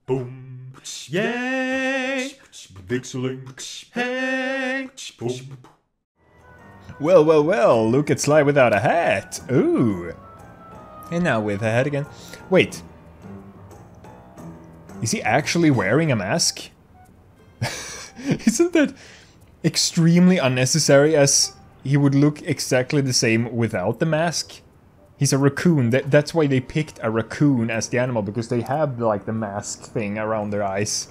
Boom. Yay. VikzeLink. Hey. Boom. Well, well, well, look at Sly without a hat. Ooh. And now with a hat again. Wait. Is he actually wearing a mask? Isn't that extremely unnecessary, as he would look exactly the same without the mask? He's a raccoon. That's why they picked a raccoon as the animal, because they have like the mask thing around their eyes.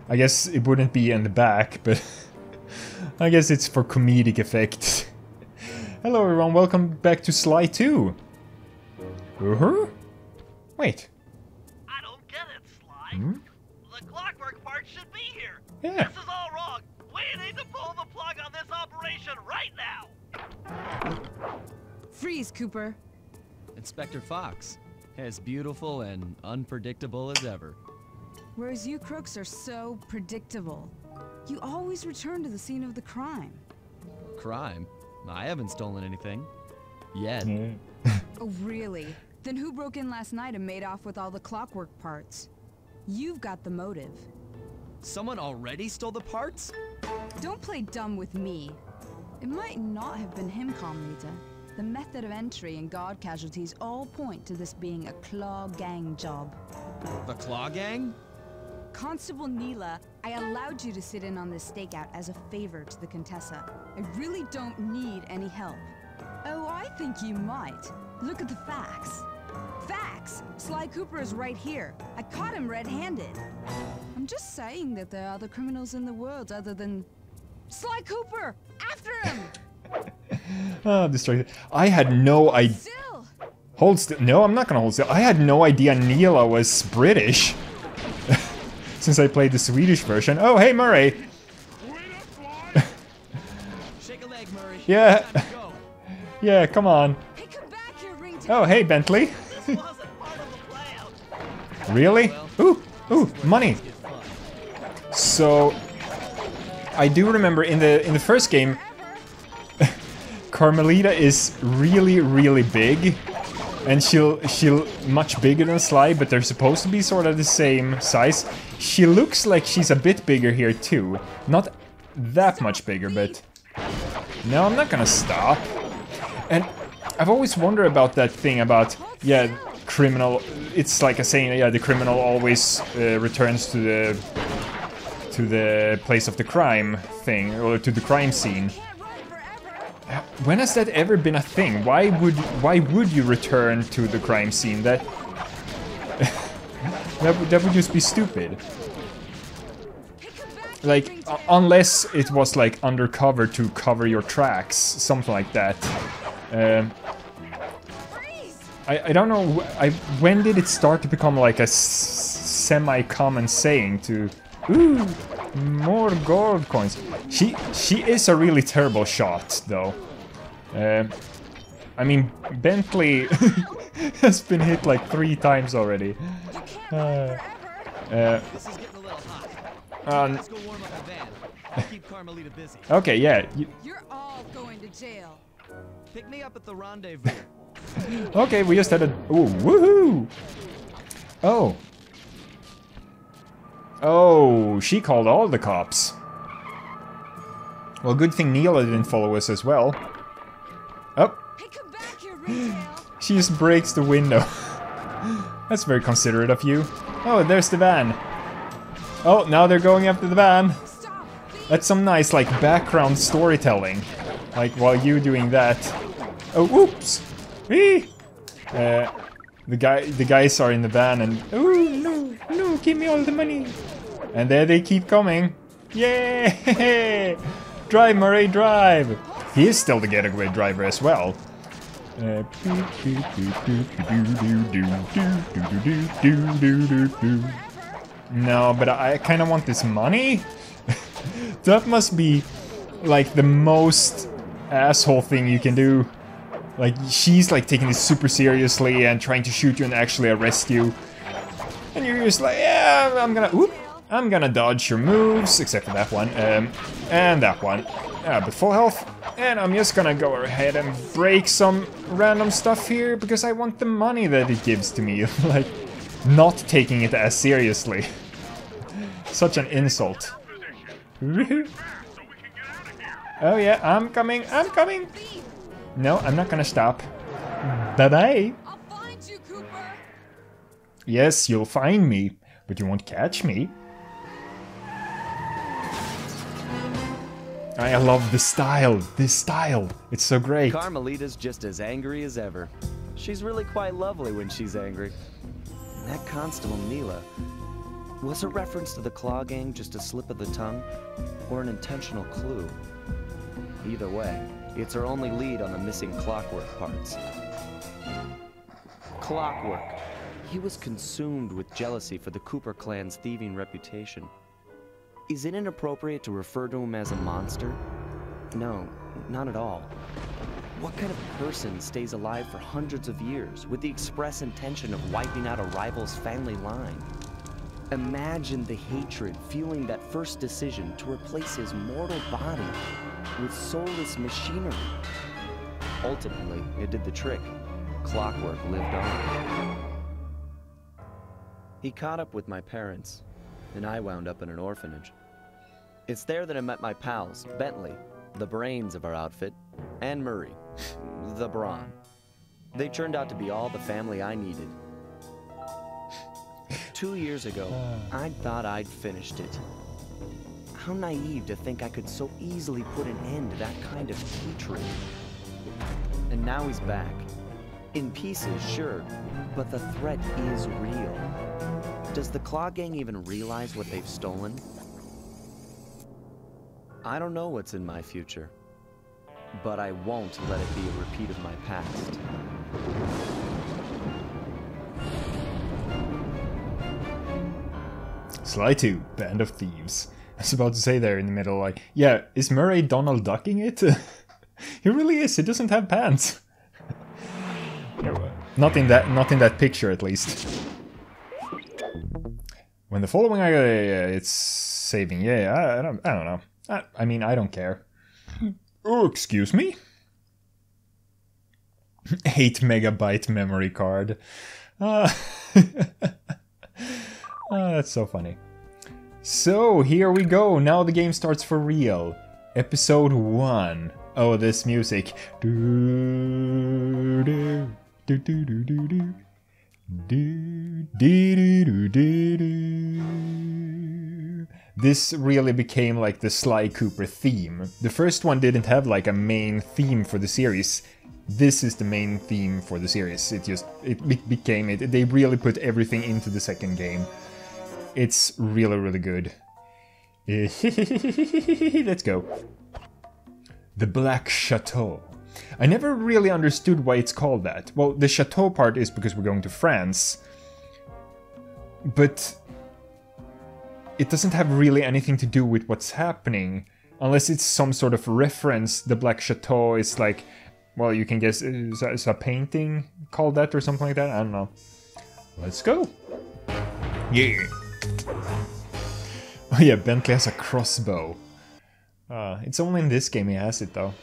I guess it wouldn't be in the back, but I guess it's for comedic effect. Hello everyone, welcome back to Sly 2. Wait. I don't get it, Sly. The Clockwerk part should be here. Yeah. This is all wrong. We need to pull the plug on this operation right now. Freeze, Cooper. Inspector Fox, as beautiful and unpredictable as ever. Whereas you crooks are so predictable. You always return to the scene of the crime. Crime? I haven't stolen anything. Yet. Oh, really? Then who broke in last night and made off with all the Clockwerk parts? You've got the motive. Someone already stole the parts? Don't play dumb with me. It might not have been him, Carmelita. The method of entry and guard casualties all point to this being a Klaww gang job. The Klaww gang? Constable Neyla, I allowed you to sit in on this stakeout as a favor to the Contessa. I really don't need any help. Oh, I think you might. Look at the facts. Facts! Sly Cooper is right here. I caught him red-handed. I'm just saying that there are other criminals in the world other than... Sly Cooper! After him! Ah, distracted. I had no idea. Still! Hold still. No, I'm not gonna hold still. I had no idea Neyla was British. Since I played the Swedish version. Oh, hey, Murray! Shake a leg, Murray. Yeah. Time to go. Yeah, come on. Hey, come back here, ringtone! Oh, hey, Bentley. This wasn't part of the plan. Really? Ooh, money. Get fun. So, I do remember in the first game, Carmelita is really big, and she'll much bigger than Sly, but they're supposed to be sort of the same size. She looks like she's a bit bigger here too, not that much bigger, but no, I'm not gonna stop. And I've always wondered about that thing about, yeah, criminal. It's like a saying, yeah, the criminal always returns to the place of the crime thing, or to the crime scene. When has that ever been a thing? Why would you return to the crime scene? That that would just be stupid. Like, unless it was like undercover to cover your tracks, something like that. I don't know. When did it start to become like a semi-common saying to, ooh, more gold coins? She is a really terrible shot, though. I mean, Bentley has been hit like 3 times already. This is getting a little hot. Let's go warm up the van. I'll keep Carmelita busy. Okay, yeah. You're all going to jail. Pick me up at the rendezvous. Okay, we just had a... Ooh, woohoo! Oh. Oh, she called all the cops. Well, good thing Neyla didn't follow us as well. Oh. Hey, come back here, ringtail! She just breaks the window. That's very considerate of you. Oh, there's the van. Oh, now they're going after the van. Stop! That's some nice, like, background storytelling. Like, while you doing that. Oh, oops! Whee! The guys are in the van and... Oh, no, give me all the money! And there they keep coming. Yay! Drive, Murray, drive! He is still the getaway driver as well. No, but I kind of want this money. That must be like the most asshole thing you can do. Like, she's like taking this super seriously and trying to shoot you and actually arrest you. And you're just like, yeah, I'm gonna dodge your moves, except for that one, and that one. Yeah, but full health. And I'm just gonna go ahead and break some random stuff here, because I want the money that it gives to me. Like, not taking it as seriously. Such an insult. Oh yeah, I'm coming, I'm coming! No, I'm not gonna stop. Bye-bye! I'll find you, Cooper! Yes, you'll find me, but you won't catch me. I love the style, this style. It's so great. Carmelita's just as angry as ever. She's really quite lovely when she's angry. And that Constable Neyla, was a reference to the Klaww gang just a slip of the tongue, or an intentional clue? Either way, it's our only lead on the missing Clockwerk parts. Clockwerk. He was consumed with jealousy for the Cooper clan's thieving reputation. Is it inappropriate to refer to him as a monster? No, not at all. What kind of person stays alive for hundreds of years with the express intention of wiping out a rival's family line? Imagine the hatred fueling that first decision to replace his mortal body with soulless machinery. Ultimately, it did the trick. Clockwerk lived on. He caught up with my parents, and I wound up in an orphanage. It's there that I met my pals, Bentley, the brains of our outfit, and Murray, the brawn. They turned out to be all the family I needed. 2 years ago, I thought I'd finished it. How naive to think I could so easily put an end to that kind of hatred. And now he's back. In pieces, sure, but the threat is real. Does the Klaww gang even realize what they've stolen? I don't know what's in my future, but I won't let it be a repeat of my past. Sly 2, Band of Thieves. I was about to say there in the middle, like, yeah, is Murray Donald Ducking it? He really is, he doesn't have pants. Not in that picture, at least. When the following it's saving, yeah, I don't know. I mean, I don't care. Oh, excuse me? 8 megabyte memory card. That's so funny. So, here we go. Now the game starts for real. Episode 1. Oh, this music. This really became like the Sly Cooper theme. The first one didn't have like a main theme for the series. This is the main theme for the series. It became it. They really put everything into the second game. It's really, really good. Let's go. The Black Chateau. I never really understood why it's called that. Well, the chateau part is because we're going to France. But it doesn't have really anything to do with what's happening. Unless it's some sort of reference. The Black Chateau is like, well, you can guess it's a painting called that or something like that. I don't know. Let's go. Yeah. Oh yeah, Bentley has a crossbow. It's only in this game he has it though.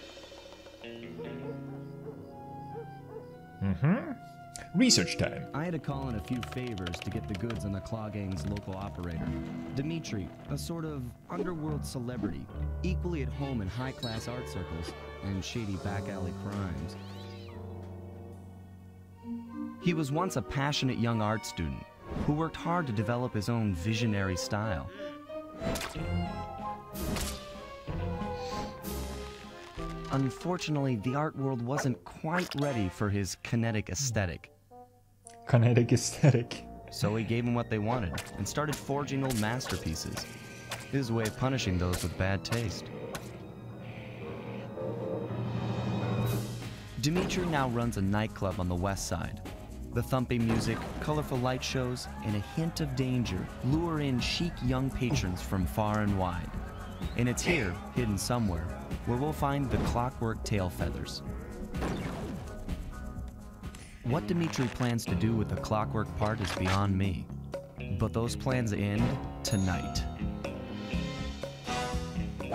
Research time. I had to call in a few favors to get the goods on the Klaww gang's local operator. Dimitri, a sort of underworld celebrity, equally at home in high-class art circles and shady back-alley crimes. He was once a passionate young art student who worked hard to develop his own visionary style. Unfortunately, the art world wasn't quite ready for his kinetic aesthetic. Kinetic aesthetic. So he gave them what they wanted and started forging old masterpieces. His way of punishing those with bad taste. Dimitri now runs a nightclub on the west side. The thumping music, colorful light shows, and a hint of danger lure in chic young patrons from far and wide. And it's here, hidden somewhere, where we'll find the Clockwerk tail feathers. What Dimitri plans to do with the Clockwerk part is beyond me. But those plans end tonight.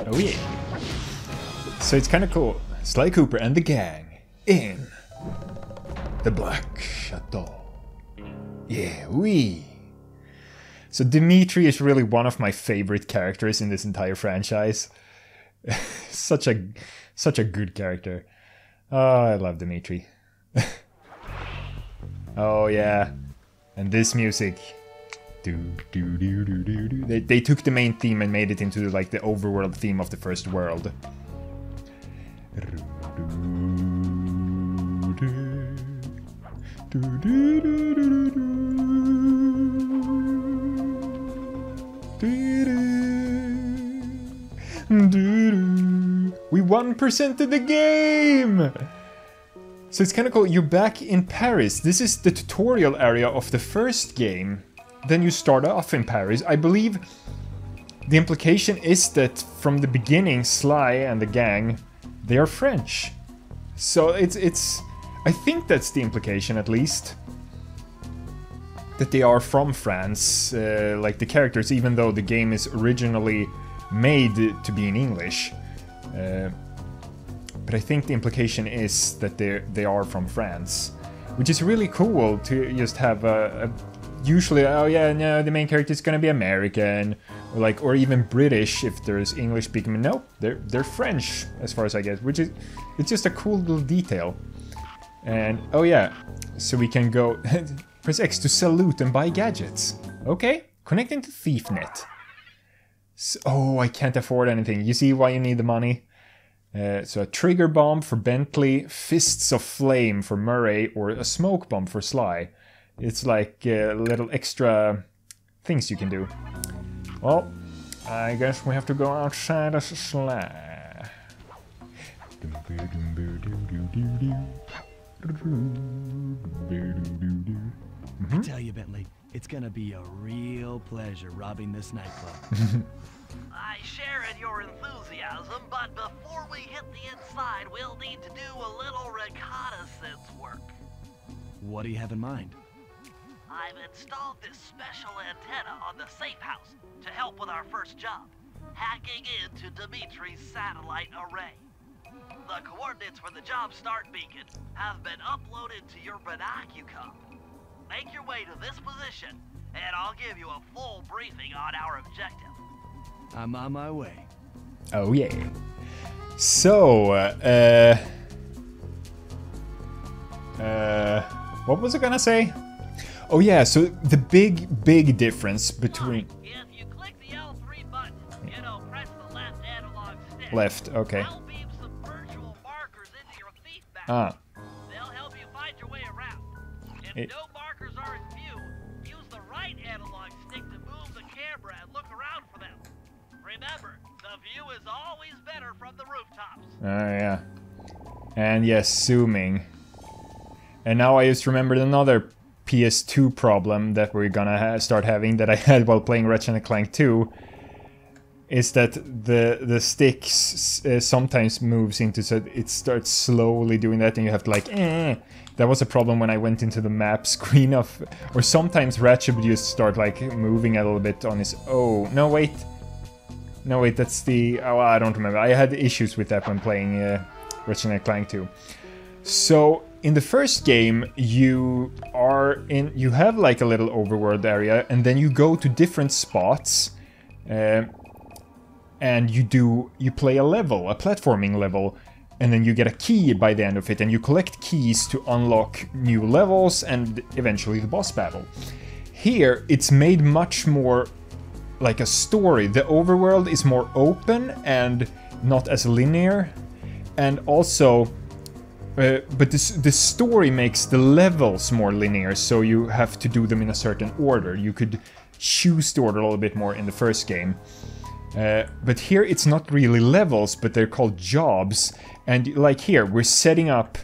Oh yeah. So it's kind of cool. Sly Cooper and the gang in the Black Chateau. Yeah, wee. So Dimitri is really one of my favorite characters in this entire franchise. such a good character. Oh, I love Dimitri. Oh yeah, and this music. They took the main theme and made it into like the overworld theme of the first world. We 1%ed the game! So it's kind of cool. You're back in Paris. This is the tutorial area of the first game. Then you start off in Paris. I believe the implication is that from the beginning, Sly and the gang, they are French. So it's I think that's the implication, at least. That they are from France, like the characters, even though the game is originally made to be in English. But I think the implication is that they are from France, which is really cool to just have usually, oh yeah, no, the main character is gonna be American, or even British if there's English speaking. No, they're French as far as I get, which is it's just a cool little detail. And oh yeah, so we can go press X to sell loot and buy gadgets. Okay, connecting to ThiefNet. So, oh, I can't afford anything. You see why you need the money? So a trigger bomb for Bentley, fists of flame for Murray, or a smoke bomb for Sly. It's like little extra things you can do. Well, I guess we have to go outside as Sly. I tell you, Bentley, it's gonna be a real pleasure robbing this nightclub. I share in your enthusiasm, but before we hit the inside, we'll need to do a little reconnaissance work. What do you have in mind? I've installed this special antenna on the safe house to help with our first job, hacking into Dimitri's satellite array. The coordinates for the job start beacon have been uploaded to your binocucom. Make your way to this position, and I'll give you a full briefing on our objective. I'm on my way. Oh yeah. So, what was I gonna say? Oh yeah, so the big difference between... If you click the L3 button, press the left analog stick. Left, okay. I'll beam some virtual markers into your thief bag. Ah. They'll help you find your way around. If no markers are in view, use the right analog stick to move the camera and look around for them. Remember, the view is always better from the rooftops. Oh yeah. And yes, zooming. And now I just remembered another PS2 problem that we're gonna start having, that I had while playing Ratchet and Clank 2, is that the stick sometimes moves into, so it starts slowly doing that, and you have to like, That was a problem when I went into the map screen of, or sometimes Ratchet would just start like moving a little bit on his, oh, no wait, that's the, oh, I don't remember. I had issues with that when playing Ratchet and Clank 2. So in the first game, you have like a little overworld area, and then you go to different spots, and you play a level, a platforming level, and then you get a key by the end of it, and you collect keys to unlock new levels and eventually the boss battle. Here, it's made much more like a story. The overworld is more open and not as linear, and also but the story makes the levels more linear, so you have to do them in a certain order. You could choose the order a little bit more in the first game. But here it's not really levels, but they're called jobs. And like here, we're setting up,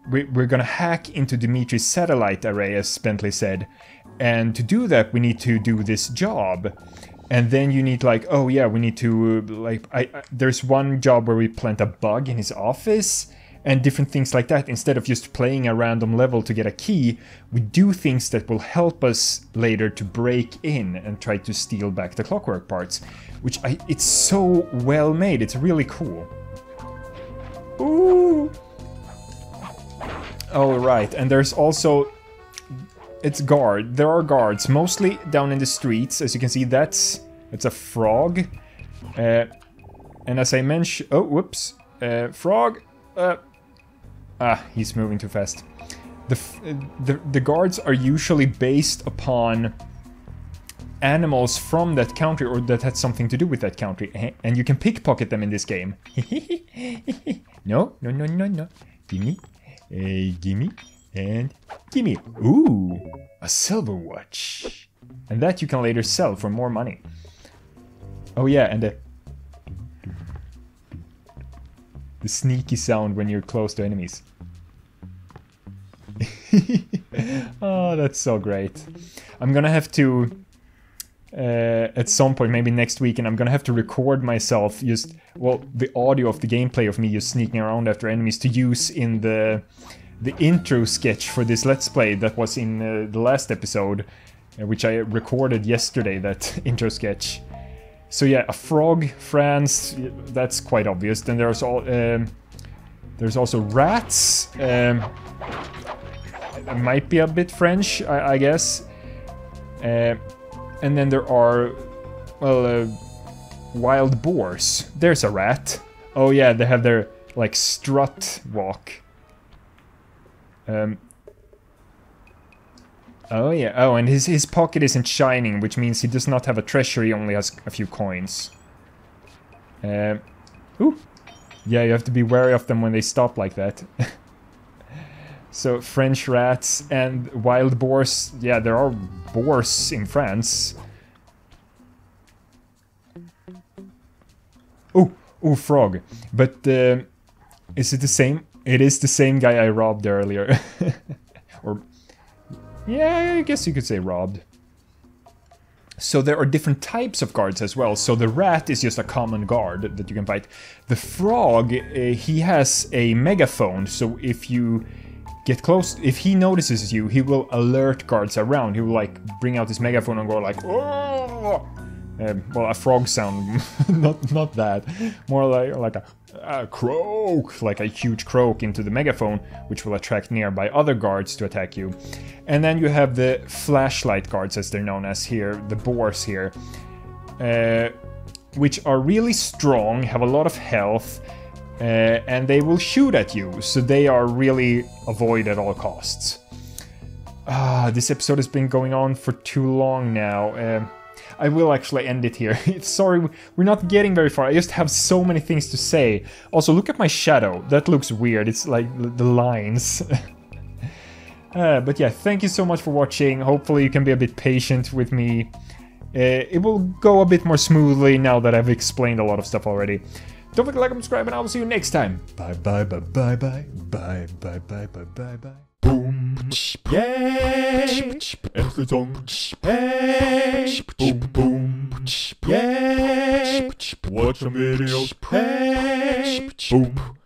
we're gonna hack into Dimitri's satellite array, as Bentley said. And to do that, we need to do this job. And then you need like, oh yeah, we need to, like, there's one job where we plant a bug in his office, and different things like that. Instead of just playing a random level to get a key, we do things that will help us later to break in and try to steal back the Clockwerk parts. Which it's so well made, it's really cool. Ooh! Oh right, and there's also it's guard. There are guards, mostly down in the streets. As you can see, it's a frog. And as I mentioned... Oh, whoops. Frog. He's moving too fast. The guards are usually based upon animals from that country or that had something to do with that country. And you can pickpocket them in this game. No. Gimme. Gimme. And gimme. Ooh, a silver watch. And that you can later sell for more money. Oh yeah, and the sneaky sound when you're close to enemies. Oh, that's so great. I'm gonna have to, at some point, maybe next week, and I'm gonna have to record myself just, well, the audio of the gameplay of me just sneaking around after enemies to use in the intro sketch for this Let's Play that was in the last episode, which I recorded yesterday, that intro sketch. So yeah, a frog, France, that's quite obvious. Then there's also rats. It might be a bit French, I guess. And then there are, well, wild boars. There's a rat. Oh yeah, they have their, like, strut walk. Oh yeah, oh, and his pocket isn't shining, which means he does not have a treasure, he only has a few coins. Ooh. Yeah, you have to be wary of them when they stop like that. So, French rats and wild boars. Yeah, there are boars in France. Oh, frog. But, is it the same? It is the same guy I robbed earlier. Or... yeah, I guess you could say robbed. So there are different types of guards as well. So the rat is just a common guard that you can fight. The frog, he has a megaphone. So if you get close, if he notices you, he will alert guards around. He will like bring out his megaphone and go like, oh! Well, a frog sound, not that. More like a croak, like a huge croak into the megaphone, which will attract nearby other guards to attack you. And then you have the flashlight guards, as they're known as here, the boars here, which are really strong, have a lot of health, and they will shoot at you, so they are really avoid at all costs. This episode has been going on for too long now. I will actually end it here. Sorry, we're not getting very far. I just have so many things to say. Also, look at my shadow. That looks weird. It's like the lines. But yeah, thank you so much for watching. Hopefully you can be a bit patient with me. It will go a bit more smoothly now that I've explained a lot of stuff already. Don't forget to like and subscribe, and I will see you next time. Bye bye bye bye bye bye bye bye bye bye bye. Boom, yay, Elton, hey, boom, boom, yay, watch some videos, hey, boom,